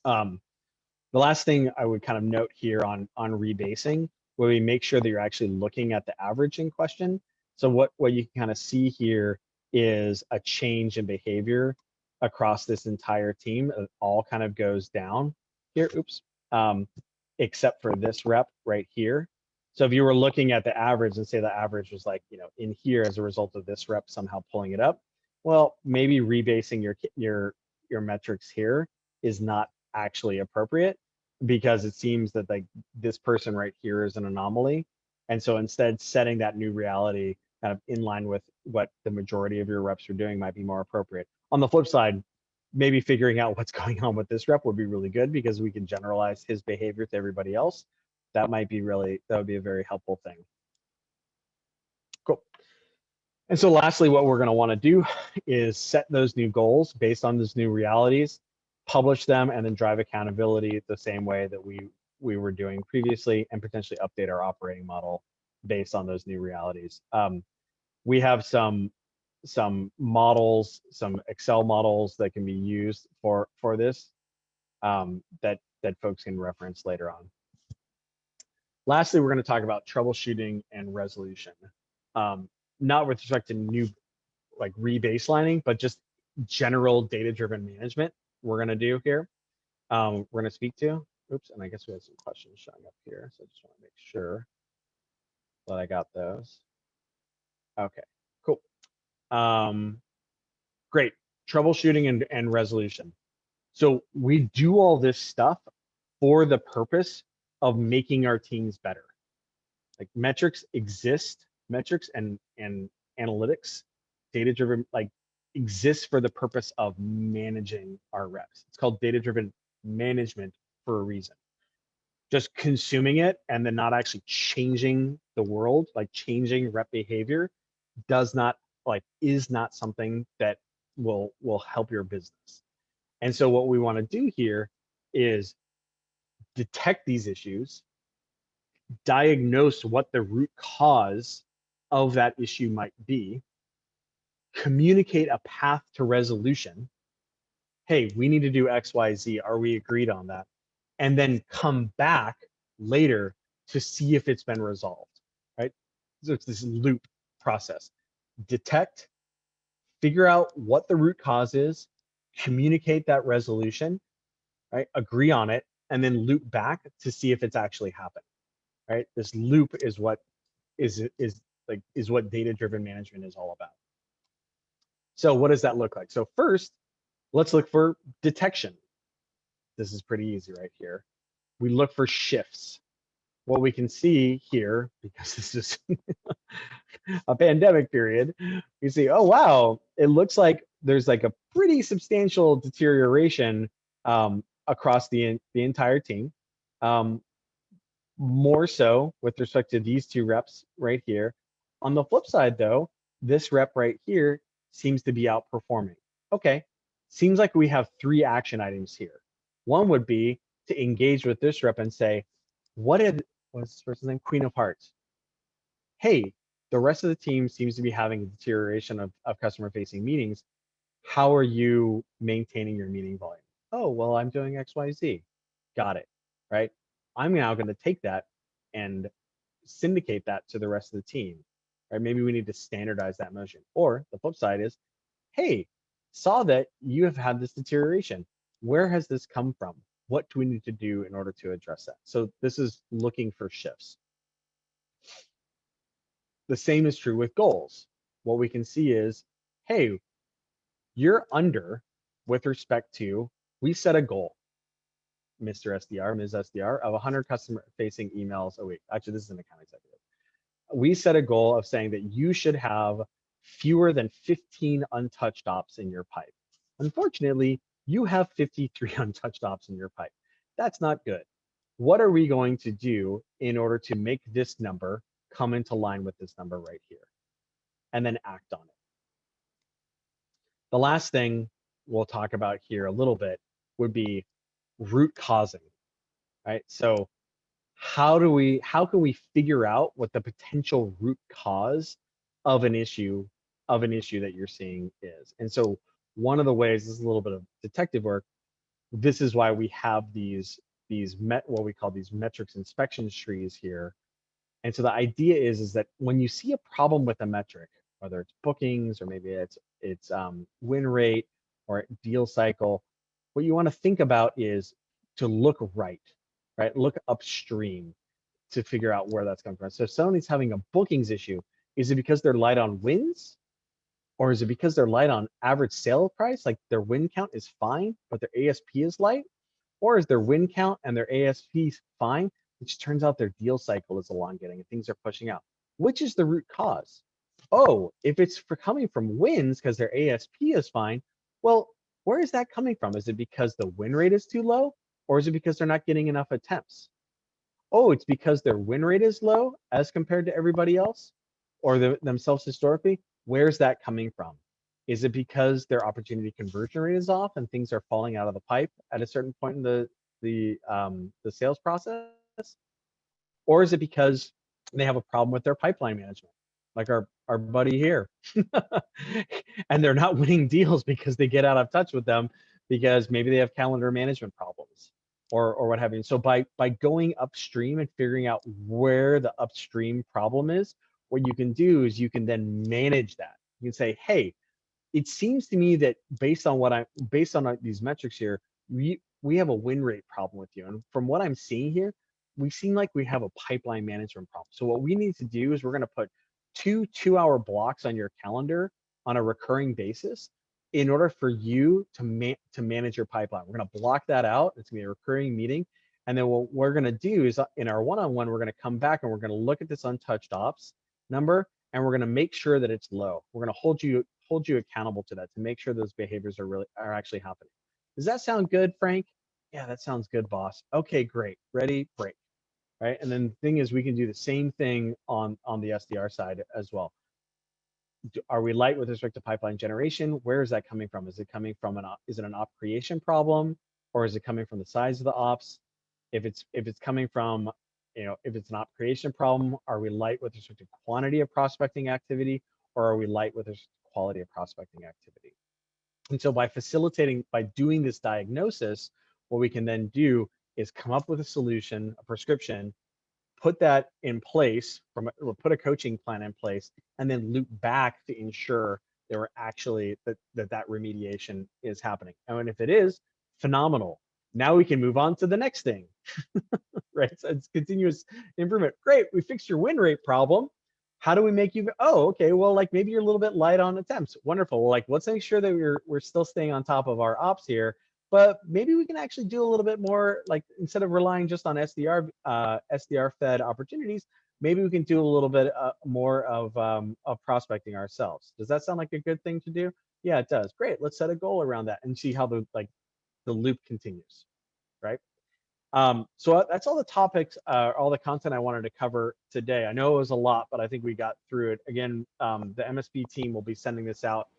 S2: The last thing I would kind of note here on rebasing, where we make sure that you're actually looking at the average in question. So what you can kind of see here is a change in behavior across this entire team. It all kind of goes down here. Oops. Except for this rep right here. So if you were looking at the average and say the average was like, in here as a result of this rep somehow pulling it up, well, maybe rebasing your metrics here is not actually appropriate, because it seems that like this person right here is an anomaly. And so instead, setting that new reality kind of in line with what the majority of your reps are doing might be more appropriate. On the flip side, maybe figuring out what's going on with this rep would be really good, because we can generalize his behavior to everybody else. That would be a very helpful thing. Cool. And so lastly, what we're going to want to do is set those new goals based on those new realities, publish them, and then drive accountability the same way that we were doing previously, and potentially update our operating model based on those new realities. We have some models, some Excel models that can be used for this, that folks can reference later on. Lastly, we're going to talk about troubleshooting and resolution. Not with respect to new, like rebaselining, but just general data-driven management we're going to do here. We're going to speak to. Oops, and I guess we have some questions showing up here, so I just want to make sure that I got those. Okay, cool. Great. Troubleshooting and resolution. So we do all this stuff for the purpose of making our teams better. Like metrics exist, metrics and analytics, data-driven, like exists for the purpose of managing our reps. It's called data-driven management for a reason. Just consuming it and then not actually changing the world, like changing rep behavior, is not something that will help your business. And so what we want to do here is detect these issues, diagnose what the root cause of that issue might be, communicate a path to resolution. Hey, we need to do X, Y, Z. Are we agreed on that? And then come back later to see if it's been resolved, right? So it's this loop process. Detect, figure out what the root cause is, communicate that resolution, right? Agree on it, and then loop back to see if it's actually happened, right? This loop is what what data-driven management is all about. So what does that look like? So first, let's look for detection. This is pretty easy right here. We look for shifts. What we can see here, because this is a pandemic period, you see, oh wow, it looks like there's like a pretty substantial deterioration across the entire team. More so with respect to these two reps right here. On the flip side though, this rep right here seems to be outperforming. Okay, seems like we have 3 action items here. One would be to engage with this rep and say, what's this person's name? Queen of Hearts. Hey, the rest of the team seems to be having a deterioration of customer facing meetings. How are you maintaining your meeting volume? Oh, well, I'm doing X, Y, Z. Got it, right? I'm now going to take that and syndicate that to the rest of the team, right? Maybe we need to standardize that motion. Or the flip side is, hey, saw that you have had this deterioration. Where has this come from? What do we need to do in order to address that? So this is looking for shifts. The same is true with goals. What we can see is, hey, you're under with respect to, we set a goal, Mr. SDR, Ms. SDR, of 100 customer-facing emails a week. Actually, this is an account executive. We set a goal of saying that you should have fewer than 15 untouched ops in your pipe. Unfortunately, you have 53 untouched ops in your pipe. That's not good. What are we going to do in order to make this number come into line with this number right here? And then act on it. The last thing we'll talk about here a little bit would be root causing, right? So how can we figure out what the potential root cause of an issue that you're seeing is? And so one of the ways, this is a little bit of detective work, this is why we have what we call these metrics inspection trees here. And so the idea is that when you see a problem with a metric, whether it's bookings or maybe it's win rate or deal cycle, what you want to think about is to look right? Look upstream. to figure out where that's coming from. So if somebody's having a bookings issue, is it because they're light on wins? Or is it because they're light on average sale price? Like their win count is fine, but their ASP is light? Or is their win count and their ASP fine, which turns out their deal cycle is elongating and things are pushing out? Which is the root cause? Oh, if it's for coming from wins because their ASP is fine, well, where is that coming from? Is it because the win rate is too low? Or is it because they're not getting enough attempts? Oh, it's because their win rate is low as compared to everybody else or themselves historically. Where's that coming from? Is it because their opportunity conversion rate is off and things are falling out of the pipe at a certain point in the sales process? Or is it because they have a problem with their pipeline management, like our buddy here, and they're not winning deals because they get out of touch with them because maybe they have calendar management problems or what have you. So by going upstream and figuring out where the upstream problem is, what you can do is you can then manage that. You can say, hey, it seems to me that based on these metrics here, we have a win rate problem with you. And from what I'm seeing here, we seem like we have a pipeline management problem. So what we need to do is we're going to put two-hour blocks on your calendar on a recurring basis in order for you to manage your pipeline. We're going to block that out. It's going to be a recurring meeting. And then what we're going to do is in our one-on-one, we're going to come back and we're going to look at this untouched ops number, and we're going to make sure that it's low. We're going to hold you accountable to that to make sure those behaviors are actually happening. Does that sound good, Frank? Yeah, that sounds good, boss. Okay, great. Ready, break. Right. And then the thing is, we can do the same thing on the SDR side as well. Are we light with respect to pipeline generation? Where is that coming from? Is it coming from is it an op creation problem, or is it coming from the size of the ops? If it's coming from, if it's an op creation problem, are we light with respect to quantity of prospecting activity, or are we light with respect to quality of prospecting activity? And so by doing this diagnosis, what we can then do is come up with a solution, a prescription, put that in place, put a coaching plan in place, and then loop back to ensure there are actually that remediation is happening. And if it is, phenomenal. Now we can move on to the next thing, right? So it's continuous improvement. Great, we fixed your win rate problem. How do we make you, oh, okay, well, like maybe you're a little bit light on attempts. Wonderful. Well, like, let's make sure that we're still staying on top of our ops here, but maybe we can actually do a little bit more, like instead of relying just on SDR fed opportunities, maybe we can do a little bit more of prospecting ourselves. Does that sound like a good thing to do? Yeah, it does. Great. Let's set a goal around that and see how the loop continues, right? So that's all the topics, all the content I wanted to cover today. I know it was a lot, but I think we got through it. Again, the MSP team will be sending this out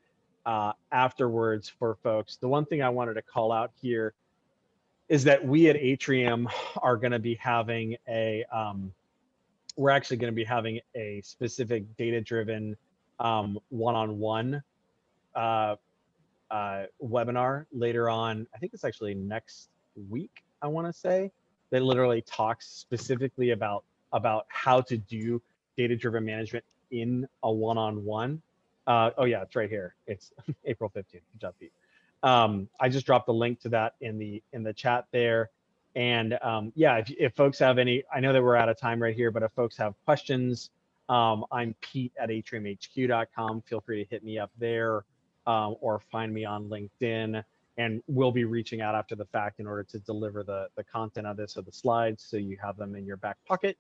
S2: afterwards for folks. The one thing I wanted to call out here is that we at Atrium are going to be having we're actually going to be having a specific data-driven one-on-one webinar later on. I think it's actually next week, I want to say, that literally talks specifically about how to do data-driven management in a one-on-one. Oh yeah, it's right here. It's April 15th. Good job, Pete. I just dropped the link to that in the chat there. And yeah, if folks have any, I know that we're out of time right here, but if folks have questions, I'm Pete at atriumhq.com. Feel free to hit me up there or find me on LinkedIn. And we'll be reaching out after the fact in order to deliver the content of this or the slides, so you have them in your back pocket,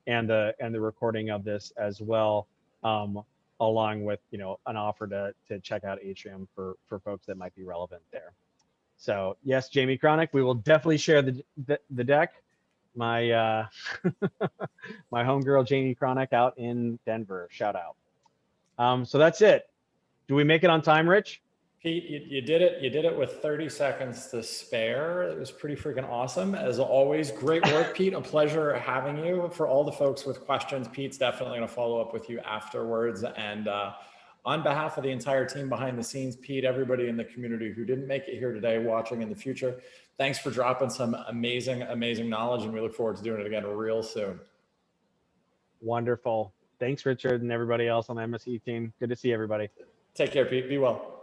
S2: and the recording of this as well, along with an offer to check out Atrium for folks that might be relevant there. So yes, Jamie Cronick, we will definitely share the deck. My my homegirl Jamie Cronick out in Denver, shout out. So that's it. Do we make it on time, Rich?
S1: Pete, you did it. You did it with 30 seconds to spare. It was pretty freaking awesome. As always, great work, Pete. A pleasure having you. For all the folks with questions, Pete's definitely going to follow up with you afterwards. And on behalf of the entire team behind the scenes, Pete, everybody in the community who didn't make it here today, watching in the future, thanks for dropping some amazing, amazing knowledge. And we look forward to doing it again real soon.
S2: Wonderful. Thanks, Richard, and everybody else on the MSE team. Good to see everybody.
S1: Take care, Pete. Be well.